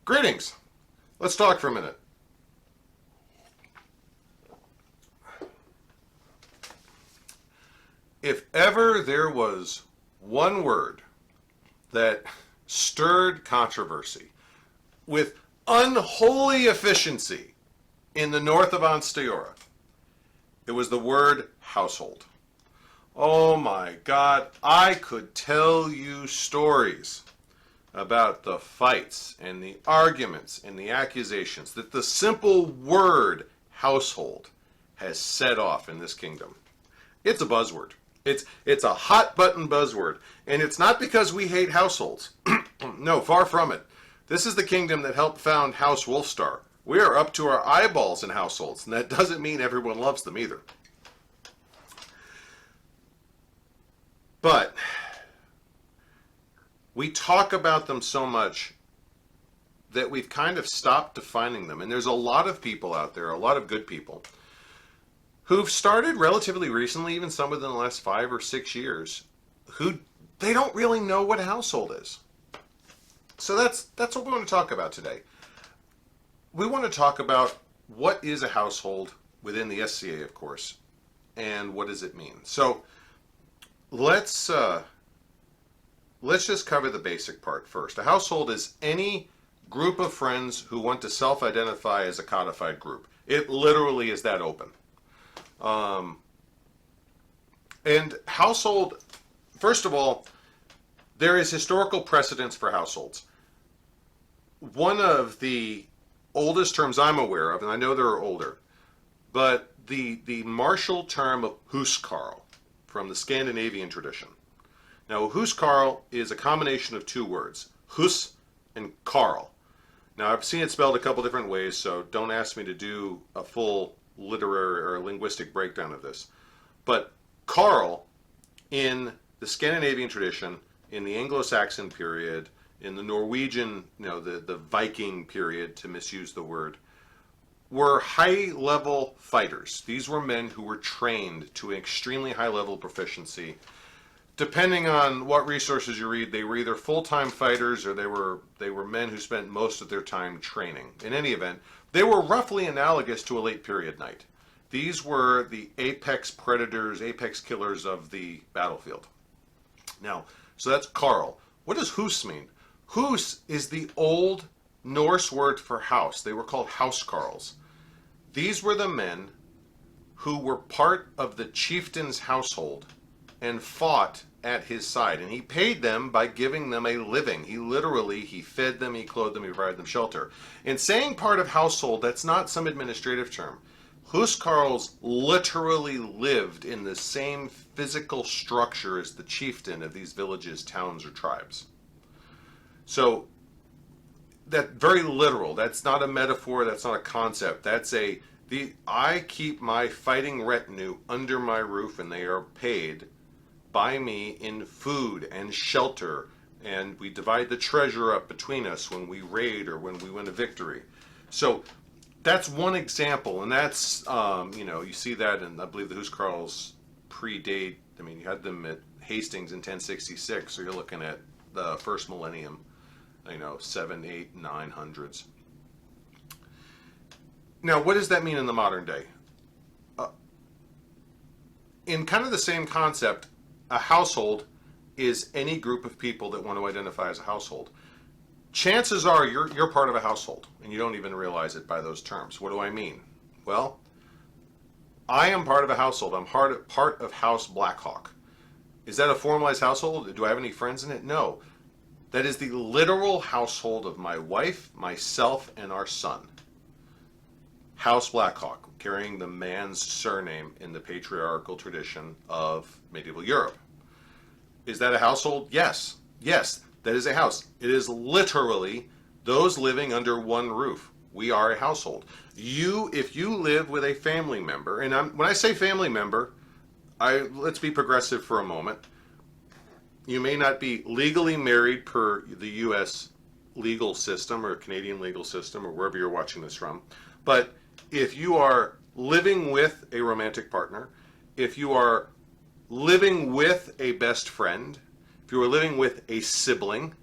Greetings. Let's talk for a minute. If ever there was one word that stirred controversy with unholy efficiency in the north of Ansteora, it was the word household. Oh my God, I could tell you stories about the fights and the arguments and the accusations that the simple word household has set off in this kingdom. It's a buzzword. It's a hot button buzzword. And it's not because we hate households. No, far from it. This is the kingdom that helped found House Wolfstar. We are up to our eyeballs in households, and that doesn't mean everyone loves them either. But we talk about them so much that we've kind of stopped defining them. And there's a lot of people out there, a lot of good people, who've started relatively recently, even some within the last 5 or 6 years, who they don't really know what a household is. So that's what we want to talk about today. We want to talk about what is a household within the SCA, of course, and what does it mean. So let's just cover the basic part first. A household is any group of friends who want to self-identify as a codified group. It literally is that open. And household, first of all, there is historical precedence for households. One of the oldest terms I'm aware of, and I know there are older, but the martial term of huskarl from the Scandinavian tradition. Now, huskarl is a combination of two words, hus and karl. Now, I've seen it spelled a couple different ways, so don't ask me to do a full literary or linguistic breakdown of this. But karl, in the Scandinavian tradition, in the Anglo-Saxon period, in the Norwegian, the Viking period, to misuse the word, were high-level fighters. These were men who were trained to an extremely high-level proficiency. Depending on what resources you read, they were either full-time fighters or they were men who spent most of their time training. In any event, they were roughly analogous to a late period knight. These were the apex predators, apex killers of the battlefield. Now, so that's Karl. What does hus mean? Hus is the old Norse word for house. They were called housecarls. These were the men who were part of the chieftain's household and fought at his side. And he paid them by giving them a living. He fed them, he clothed them, he provided them shelter. In saying part of household, that's not some administrative term. Huskarls literally lived in the same physical structure as the chieftain of these villages, towns, or tribes. So that very literal. That's not a metaphor. That's not a concept. I keep my fighting retinue under my roof, and they are paid by me in food and shelter, and we divide the treasure up between us when we raid or when we win a victory. So that's one example, and that's you see that, and I believe the Huskarls predate. I mean, you had them at Hastings in 1066, so you're looking at the first millennium. 7, 8, 900s. Now, what does that mean in the modern day? In kind of the same concept, a household is any group of people that want to identify as a household. Chances are you're part of a household, and you don't even realize it by those terms. What do I mean? Well, I am part of a household. I'm part of House Blackhawk. Is that a formalized household? Do I have any friends in it? No. That is the literal household of my wife, myself, and our son. House Blackhawk, carrying the man's surname in the patriarchal tradition of medieval Europe. Is that a household? Yes. Yes, that is a house. It is literally those living under one roof. We are a household. If you live with a family member, and when I say family member, let's be progressive for a moment. You may not be legally married per the U.S. legal system or Canadian legal system or wherever you're watching this from, but if you are living with a romantic partner, if you are living with a best friend, if you are living with a sibling,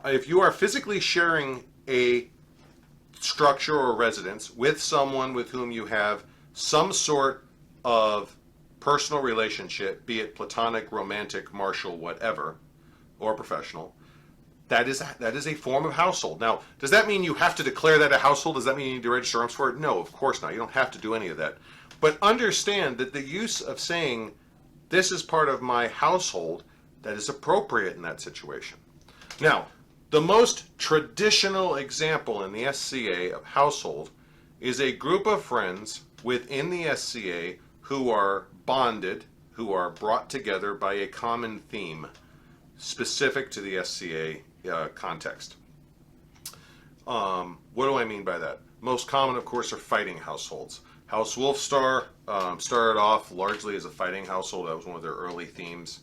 if you are physically sharing a structure or residence with someone with whom you have some sort of personal relationship, be it platonic, romantic, martial, whatever, or professional, that is a form of household. Now, does that mean you have to declare that a household? Does that mean you need to register arms for it? No, of course not. You don't have to do any of that. But understand that the use of saying, this is part of my household, that is appropriate in that situation. Now, the most traditional example in the SCA of household is a group of friends within the SCA who are bonded, who are brought together by a common theme specific to the SCA context. What do I mean by that? Most common, of course, are fighting households. House Wolfstar started off largely as a fighting household. That was one of their early themes.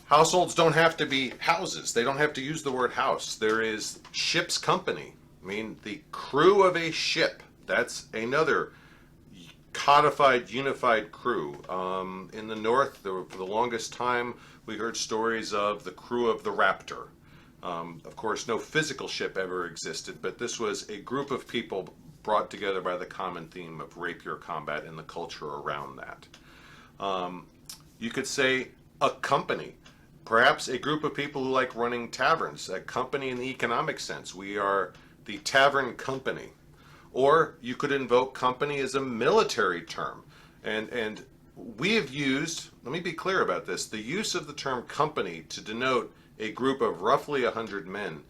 Households don't have to be houses. They don't have to use the word house. There is ship's company. I mean, the crew of a ship. That's another codified, unified crew. In the North, for the longest time, we heard stories of the crew of the Raptor. Of course, no physical ship ever existed, but this was a group of people brought together by the common theme of rapier combat and the culture around that. You could say a company, perhaps a group of people who like running taverns, a company in the economic sense. We are the tavern company. Or you could invoke company as a military term. And we have used, let me be clear about this, the use of the term company to denote a group of roughly 100 men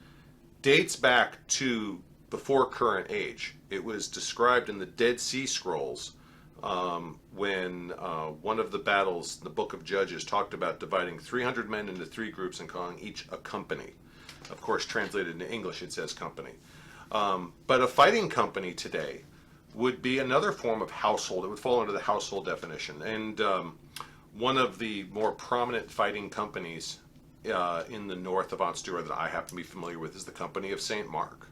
dates back to before current age. It was described in the Dead Sea Scrolls when one of the battles, the Book of Judges, talked about dividing 300 men into 3 groups and calling each a company. Of course, translated into English, it says company. But a fighting company today would be another form of household. It would fall under the household definition. And one of the more prominent fighting companies in the north of Antstura that I happen to be familiar with is the Company of St. Mark.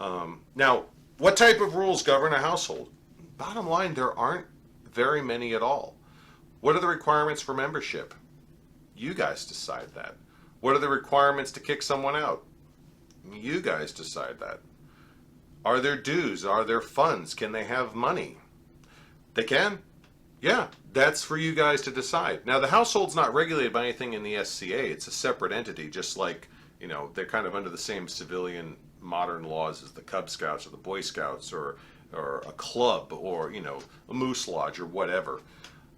Now, what type of rules govern a household? Bottom line, there aren't very many at all. What are the requirements for membership? You guys decide that. What are the requirements to kick someone out? You guys decide that. Are there dues? Are there funds? Can they have money? They can. Yeah, that's for you guys to decide. Now, the household's not regulated by anything in the SCA. It's a separate entity, just like, you know, they're kind of under the same civilian modern laws as the Cub Scouts or the Boy Scouts or a club or, you know, a moose lodge or whatever.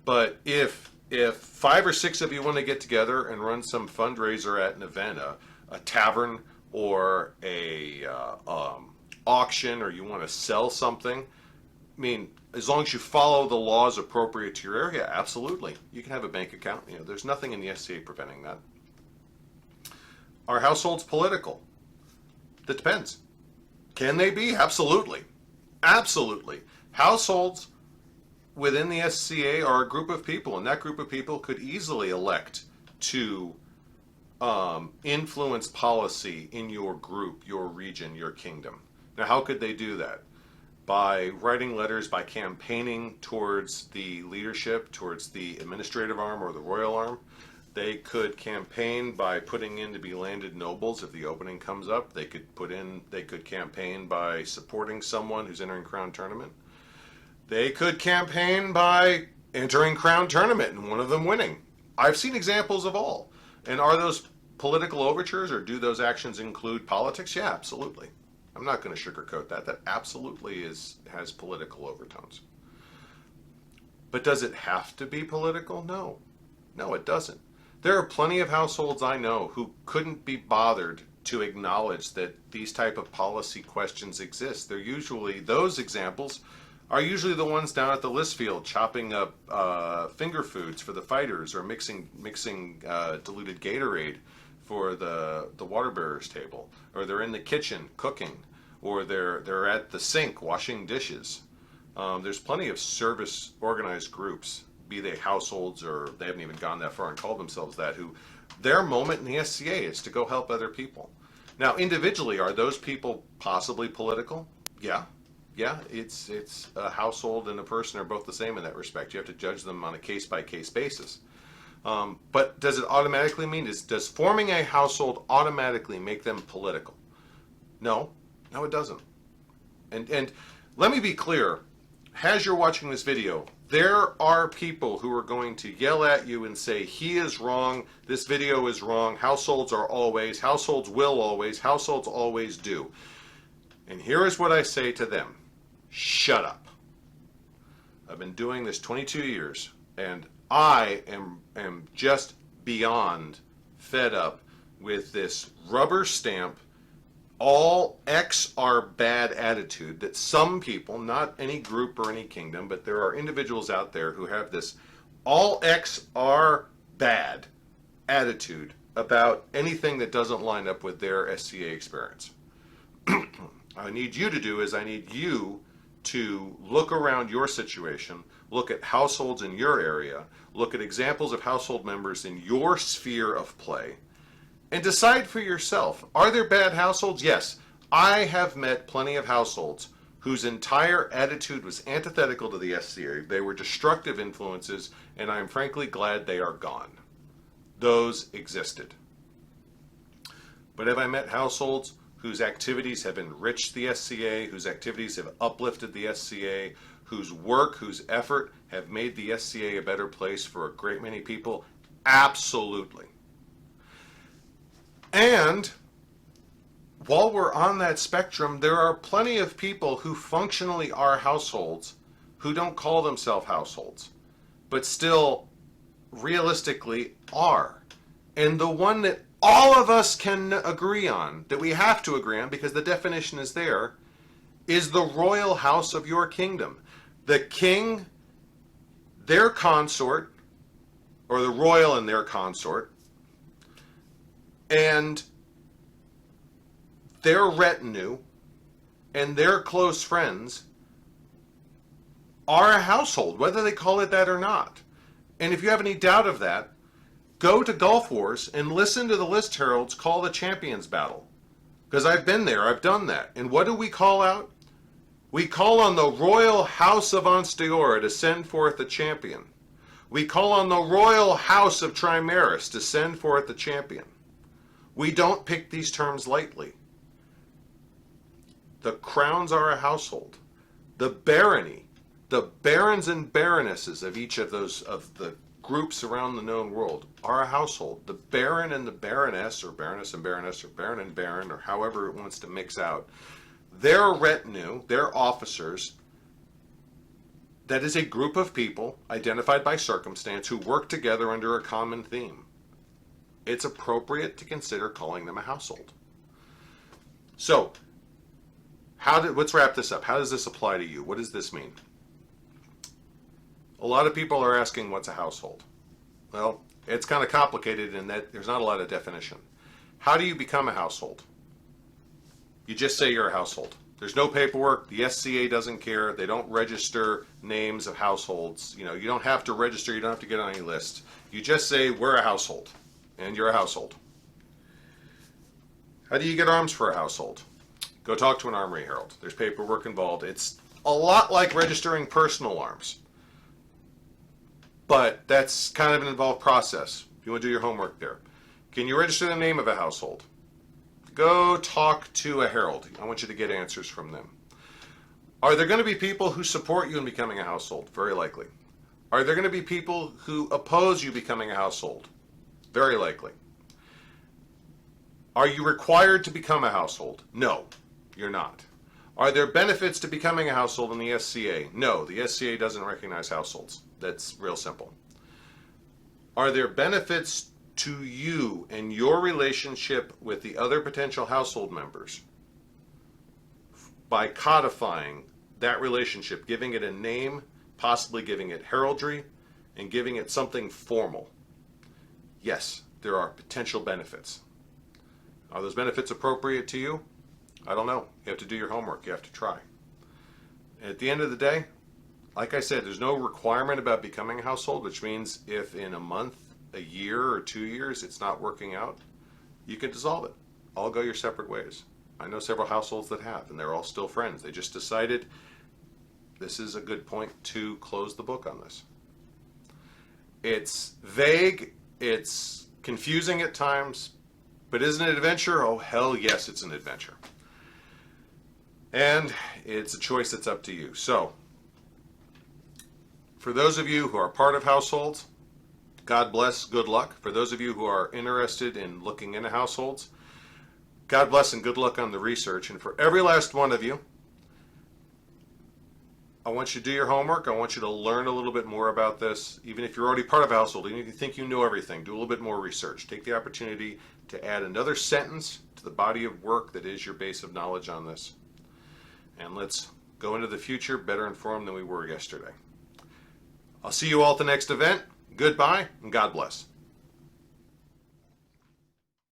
But if 5 or 6 of you want to get together and run some fundraiser at an event, a tavern or a auction, or you want to sell something, I mean, as long as you follow the laws appropriate to your area, absolutely. You can have a bank account. You know, there's nothing in the SCA preventing that. Are households political? That depends. Can they be? Absolutely. Absolutely. Households within the SCA are a group of people, and that group of people could easily elect to influence policy in your group, your region, your kingdom. Now, how could they do that? By writing letters, by campaigning towards the leadership, towards the administrative arm or the royal arm. They could campaign by putting in to be landed nobles if the opening comes up. They could campaign by supporting someone who's entering Crown Tournament. They could campaign by entering Crown Tournament and one of them winning. I've seen examples of all. And are those political overtures, or do those actions include politics? Yeah, absolutely. I'm not going to sugarcoat that. That absolutely has political overtones. But does it have to be political? No. No, it doesn't. There are plenty of households I know who couldn't be bothered to acknowledge that these type of policy questions exist. Those examples are usually the ones down at the list field chopping up finger foods for the fighters, or mixing diluted Gatorade for the water bearers table, or they're in the kitchen cooking, or they're at the sink washing dishes. There's plenty of service organized groups, be they households or they haven't even gone that far and called themselves that, who their moment in the SCA is to go help other people. Now, individually, are those people possibly political? Yeah. It's a household and a person are both the same in that respect. You have to judge them on a case-by-case basis. But does it automatically mean, does forming a household automatically make them political? No, no, it doesn't. And let me be clear, as you're watching this video, there are people who are going to yell at you and say, he is wrong, this video is wrong, households will always, households always do. And here is what I say to them. Shut up. I've been doing this 22 years, and I am just beyond fed up with this rubber stamp, all X are bad attitude that some people, not any group or any kingdom, but there are individuals out there who have this all X are bad attitude about anything that doesn't line up with their SCA experience. I need you to do is I need you to look around your situation, look at households in your area, look at examples of household members in your sphere of play, and decide for yourself, are there bad households? Yes. I have met plenty of households whose entire attitude was antithetical to the SCA. They were destructive influences, and I am frankly glad they are gone. Those existed. But have I met households whose activities have enriched the SCA, whose activities have uplifted the SCA, whose work, whose effort have made the SCA a better place for a great many people? Absolutely. And while we're on that spectrum, there are plenty of people who functionally are households who don't call themselves households, but still realistically are. And the one that all of us can agree on, that we have to agree on because the definition is there, is the royal house of your kingdom. The king, their consort, or the royal and their consort, and their retinue and their close friends are a household, whether they call it that or not. And if you have any doubt of that, go to Gulf Wars and listen to the list heralds call the champions battle. Because I've been there, I've done that. And what do we call out? We call on the royal house of Ansteor to send forth a champion. We call on the royal house of Trimaris to send forth a champion. We don't pick these terms lightly. The crowns are a household. The barony, the barons and baronesses of each of those, of the groups around the known world, are a household. The baron and the baroness, or baroness and baroness, or baron and baron, or however it wants to mix out, their retinue, their officers, that is a group of people identified by circumstance who work together under a common theme. It's appropriate to consider calling them a household. So, let's wrap this up. How does this apply to you? What does this mean? A lot of people are asking, what's a household? Well, it's kind of complicated in that there's not a lot of definition. How do you become a household? You just say you're a household. There's no paperwork. The SCA doesn't care. They don't register names of households. You don't have to register. You don't have to get on any list. You just say, we're a household. And you're a household. How do you get arms for a household? Go talk to an armory herald. There's paperwork involved. It's a lot like registering personal arms. But that's kind of an involved process. If you want to do your homework there. Can you register the name of a household? Go talk to a herald. I want you to get answers from them. Are there going to be people who support you in becoming a household? Very likely. Are there going to be people who oppose you becoming a household? Very likely. Are you required to become a household? No, you're not. Are there benefits to becoming a household in the SCA? No, the SCA doesn't recognize households. That's real simple. Are there benefits to you and your relationship with the other potential household members by codifying that relationship, giving it a name, possibly giving it heraldry, and giving it something formal? Yes, there are potential benefits. Are those benefits appropriate to you? I don't know. You have to do your homework. You have to try. At the end of the day, like I said, there's no requirement about becoming a household, which means if in a month, a year, or 2 years it's not working out, you can dissolve it. All go your separate ways. I know several households that have, and they're all still friends. They just decided this is a good point to close the book on this. It's vague. It's confusing at times, but isn't it an adventure? Oh, hell yes, it's an adventure. And it's a choice that's up to you. So, for those of you who are part of households, God bless, good luck. For those of you who are interested in looking into households, God bless and good luck on the research. And for every last one of you, I want you to do your homework. I want you to learn a little bit more about this. Even if you're already part of a household, even if you think you know everything, do a little bit more research. Take the opportunity to add another sentence to the body of work that is your base of knowledge on this. And let's go into the future better informed than we were yesterday. I'll see you all at the next event. Goodbye, and God bless.